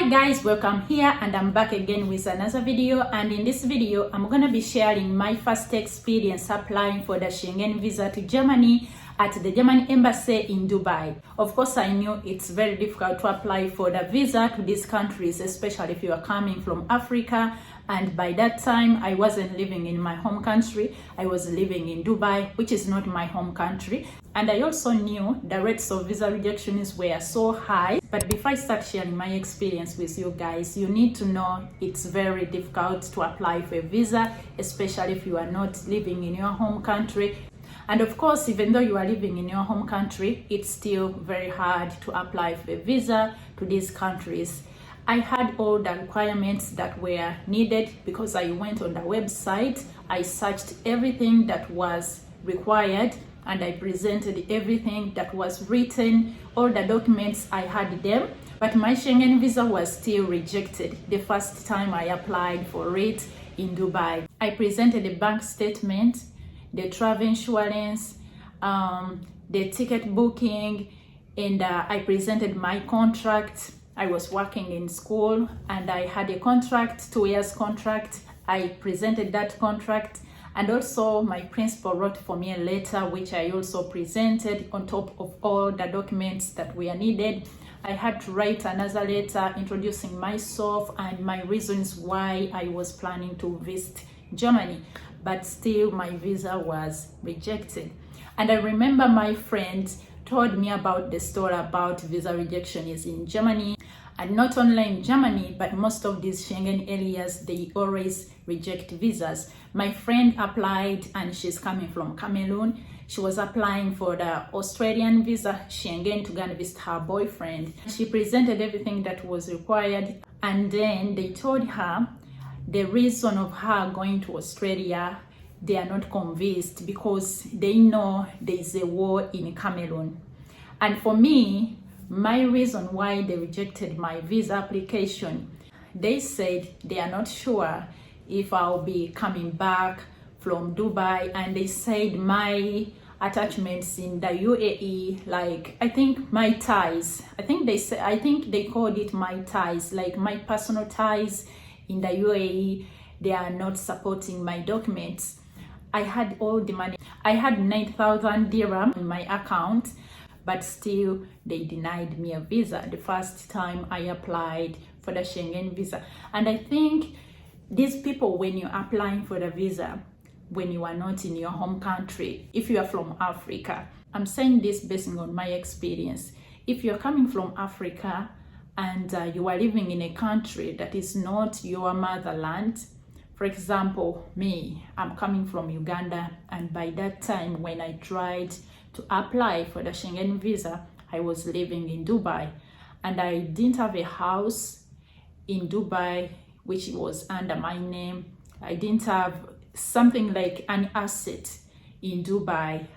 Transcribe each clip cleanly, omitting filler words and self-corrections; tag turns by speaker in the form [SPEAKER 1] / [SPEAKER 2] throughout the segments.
[SPEAKER 1] Hi guys, welcome here, and I'm back again with another video. And in this video I'm gonna be sharing my first experience applying for the Schengen visa to Germany at the German embassy in Dubai. Of course, I knew it's very difficult to apply for the visa to these countries, especially if you are coming from Africa. And by that time, I wasn't living in my home country. I was living in Dubai, which is not my home country. And I also knew the rates of visa rejections were so high. But before I start sharing my experience with you guys, you need to know it's very difficult to apply for a visa, especially if you are not living in your home country. And of course, even though you are living in your home country, it's still very hard to apply for a visa to these countries. I had all the requirements that were needed because I went on the website, I searched everything that was required, and I presented everything that was written, all the documents, I had them. But my Schengen visa was still rejected the first time I applied for it in Dubai. I presented a bank statement, the travel insurance, the ticket booking, and I presented my contract. I was working in school and I had a contract, 2 years contract. I presented that contract, and also my principal wrote for me a letter which I also presented on top of all the documents that were needed. I had to write another letter introducing myself and my reasons why I was planning to visit Germany, but still my visa was rejected. And I remember my friend told me about the story about visa rejection is in Germany, and not only in Germany, but most of these Schengen areas, they always reject visas. My friend applied, and she's coming from Cameroon. She was applying for the Australian visa, Schengen, to go and visit her boyfriend. She presented everything that was required, and then they told her the reason of her going to Australia, they are not convinced because they know there is a war in Cameroon. And for me, my reason why they rejected my visa application, they said they are not sure if I'll be coming back from Dubai, and they said my attachments in the UAE, like I think my ties, I think they called it my ties, like my personal ties in the UAE, they are not supporting my documents. I had all the money. I had 9,000 dirham in my account, but still they denied me a visa the first time I applied for the Schengen visa. And I think these people, when you're applying for the visa, when you are not in your home country, if you are from Africa, I'm saying this based on my experience. If you're coming from Africa and you are living in a country that is not your motherland, for example, me, I'm coming from Uganda, and by that time when I tried to apply for the Schengen visa, I was living in Dubai, and I didn't have a house in Dubai which was under my name. I didn't have something like an asset in Dubai.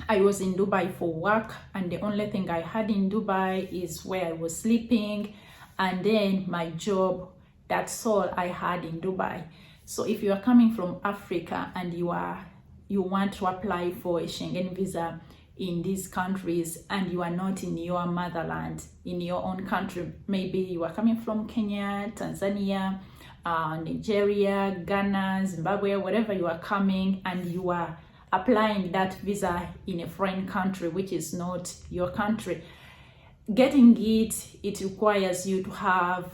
[SPEAKER 1] I was in Dubai for work, and the only thing I had in Dubai is where I was sleeping, and then my job. That's all I had in Dubai. So if you are coming from Africa and you want to apply for a Schengen visa in these countries and you are not in your motherland, in your own country, maybe you are coming from Kenya, Tanzania, Nigeria, Ghana, Zimbabwe, wherever you are coming, and you are applying that visa in a foreign country which is not your country, getting it requires you to have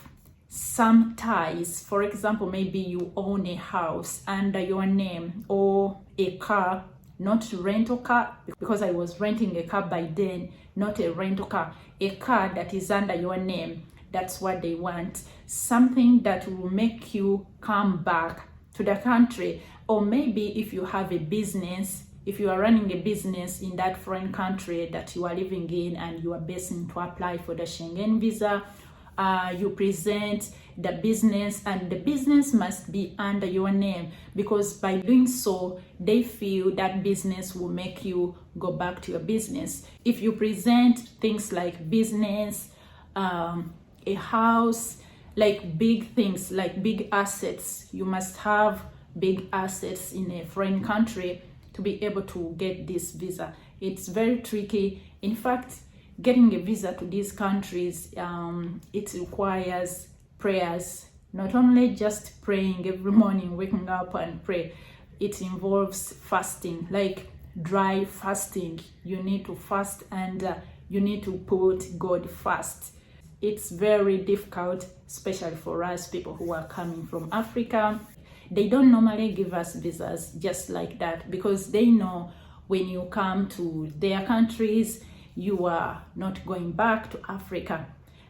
[SPEAKER 1] some ties. For example, maybe you own a house under your name, or a car, not rental car, because I was renting a car by then, not a rental car, a car that is under your name. That's what they want. Something that will make you come back to the country. Or maybe if you have a business, if you are running a business in that foreign country that you are living in and you are basing to apply for the Schengen visa, you present the business, and the business must be under your name, because by doing so they feel that business will make you go back to your business. If you present things like business, a house, like big things, like big assets, you must have big assets in a foreign country to be able to get this visa. It's very tricky. In fact, getting a visa to these countries, it requires prayers. Not only just praying every morning, waking up and pray. It involves fasting, like dry fasting. You need to fast and you need to put God first. It's very difficult, especially for us people who are coming from Africa. They don't normally give us visas just like that because they know when you come to their countries, you are not going back to Africa.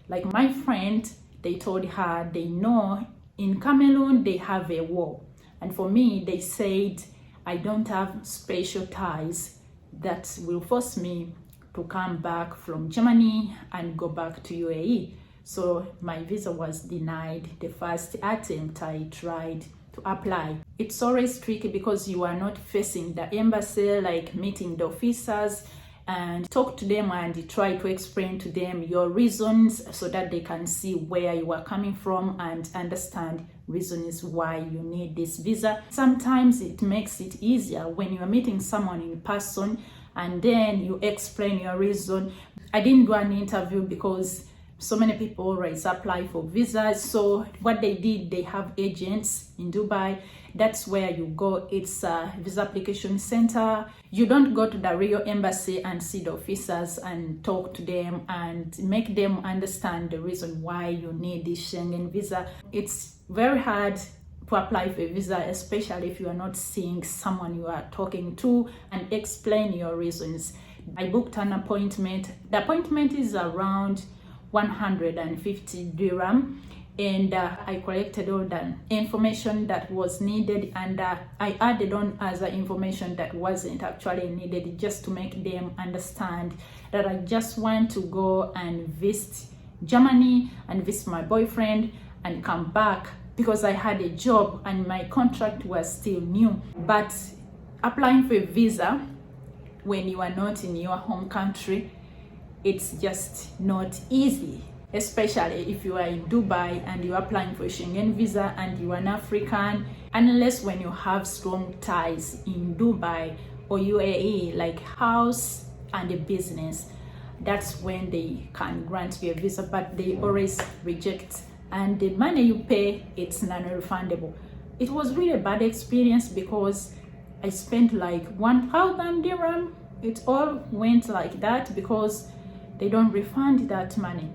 [SPEAKER 1] Like my friend, they told her they know in Cameroon they have a war. And for me, they said I don't have special ties that will force me to come back from Germany and go back to UAE. So my visa was denied the first attempt I tried to apply. It's always tricky because you are not facing the embassy, like meeting the officers and talk to them and try to explain to them your reasons so that they can see where you are coming from and understand reasons why you need this visa. Sometimes it makes it easier when you are meeting someone in person and then you explain your reason. I didn't do an interview because so many people always apply for visas. So what they did, they have agents in Dubai. That's where you go. It's a visa application center. You don't go to the real embassy and see the officers and talk to them and make them understand the reason why you need this Schengen visa. It's very hard to apply for a visa, especially if you are not seeing someone you are talking to and explain your reasons. I booked an appointment. The appointment is around 150 dirham, and I collected all the information that was needed, and I added on other information that wasn't actually needed just to make them understand that I just want to go and visit Germany and visit my boyfriend and come back because I had a job and my contract was still new. But applying for a visa when you are not in your home country, it's just not easy, especially if you are in Dubai and you are applying for a Schengen visa and you are an African, unless when you have strong ties in Dubai or UAE, like house and a business, that's when they can grant you a visa, but they always reject. And the money you pay, it's non-refundable. It was really a bad experience because I spent like 1,000 dirham. It all went like that because they don't refund that money.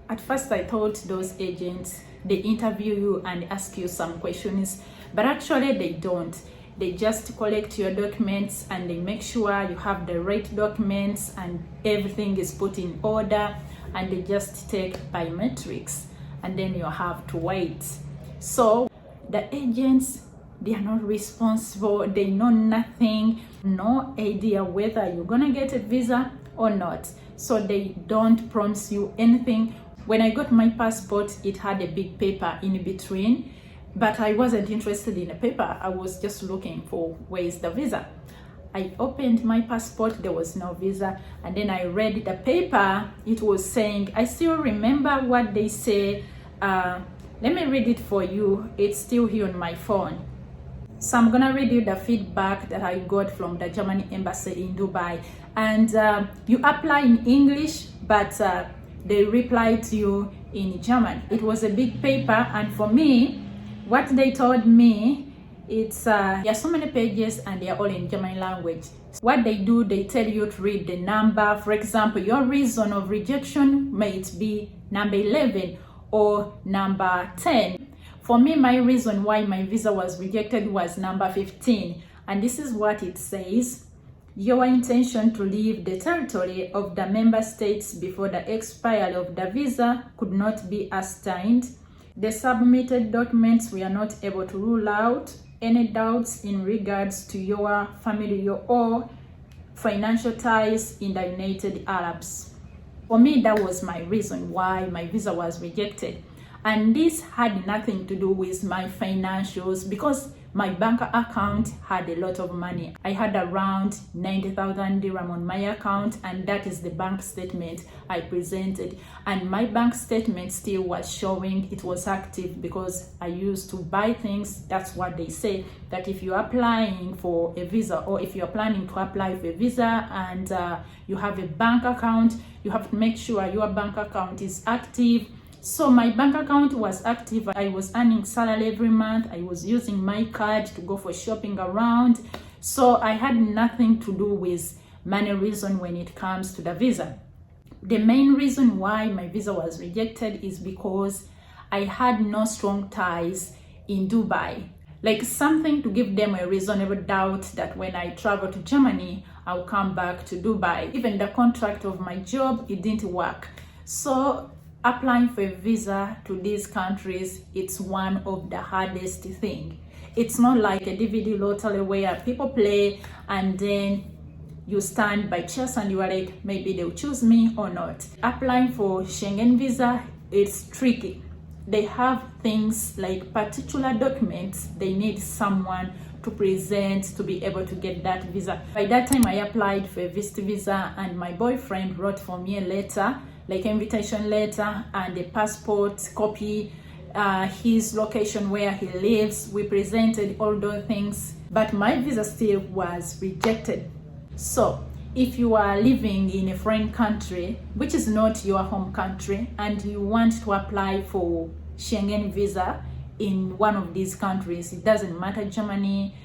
[SPEAKER 1] At first I thought those agents, they interview you and ask you some questions, but actually they don't. They just collect your documents and they make sure you have the right documents and everything is put in order, and they just take biometrics and then you have to wait. So the agents, they are not responsible. They know nothing, no idea whether you're gonna get a visa or not. So they don't promise you anything. When I got my passport, it had a big paper in between, but I wasn't interested in the paper. I was just looking for where is the visa. I opened my passport, there was no visa, and then I read the paper. It was saying, I still remember what they say. Let me read it for you. It's still here on my phone. So I'm gonna read you the feedback that I got from the German embassy in Dubai. And you apply in English, but they reply to you in German. It was a big paper, and for me, what they told me, it's there are so many pages and they are all in German language. What they do, they tell you to read the number. For example, your reason of rejection might be number 11 or number 10. For me, my reason why my visa was rejected was number 15, and this is what it says. Your intention to leave the territory of the member states before the expiry of the visa could not be ascertained. The submitted documents were not able to rule out any doubts in regards to your familial or financial ties in the United Arabs. For me, that was my reason why my visa was rejected. And this had nothing to do with my financials because my bank account had a lot of money. I had around 90,000 dirham on my account, and that is the bank statement I presented. And my bank statement still was showing it was active because I used to buy things. That's what they say, that if you're applying for a visa or if you're planning to apply for a visa and you have a bank account, you have to make sure your bank account is active So my bank account was active. I was earning salary every month. I was using my card to go for shopping around. So I had nothing to do with money reason when it comes to the visa. The main reason why my visa was rejected is because I had no strong ties in Dubai. Like something to give them a reasonable doubt that when I travel to Germany, I'll come back to Dubai. Even the contract of my job, it didn't work. So applying for a visa to these countries, it's one of the hardest thing. It's not like a DVD lottery where people play and then you stand by chance and you are like, maybe they'll choose me or not. Applying for Schengen visa, it's tricky. They have things like particular documents they need someone to present to be able to get that visa. By that time, I applied for a visit visa and my boyfriend wrote for me a letter, like invitation letter and a passport copy, his location where he lives. We presented all those things, but my visa still was rejected. So if you are living in a foreign country, which is not your home country, and you want to apply for Schengen visa in one of these countries, it doesn't matter, Germany,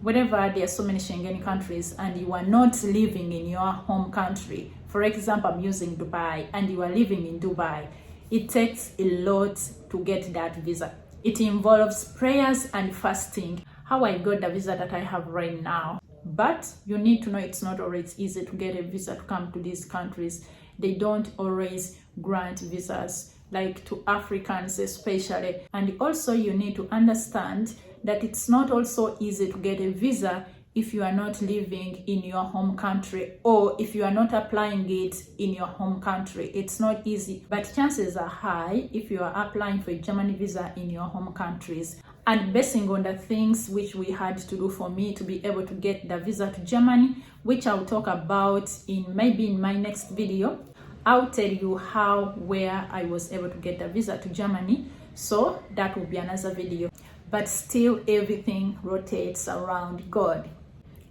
[SPEAKER 1] whatever, there are so many Schengen countries, and you are not living in your home country. For example, I'm using Dubai, and you are living in Dubai. It takes a lot to get that visa. It involves prayers and fasting. How I got the visa that I have right now. But you need to know it's not always easy to get a visa to come to these countries. They don't always grant visas, like to Africans especially. And also you need to understand that it's not also easy to get a visa if you are not living in your home country, or if you are not applying it in your home country. It's not easy, but chances are high if you are applying for a Germany visa in your home countries. And basing on the things which we had to do for me to be able to get the visa to Germany, which I'll talk about in my next video, I'll tell you where I was able to get the visa to Germany. So that will be another video. But still, everything rotates around God.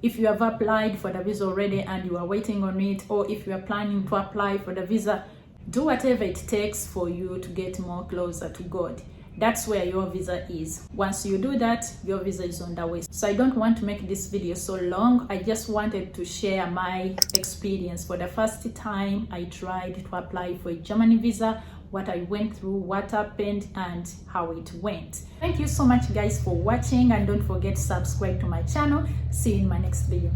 [SPEAKER 1] If you have applied for the visa already and you are waiting on it, or if you are planning to apply for the visa, do whatever it takes for you to get more closer to God. That's where your visa is. Once you do that, your visa is on the way. So I don't want to make this video so long. I just wanted to share my experience. For the first time I tried to apply for a Germany visa, what I went through, what happened, and how it went. Thank you so much guys for watching, and don't forget to subscribe to my channel. See you in my next video.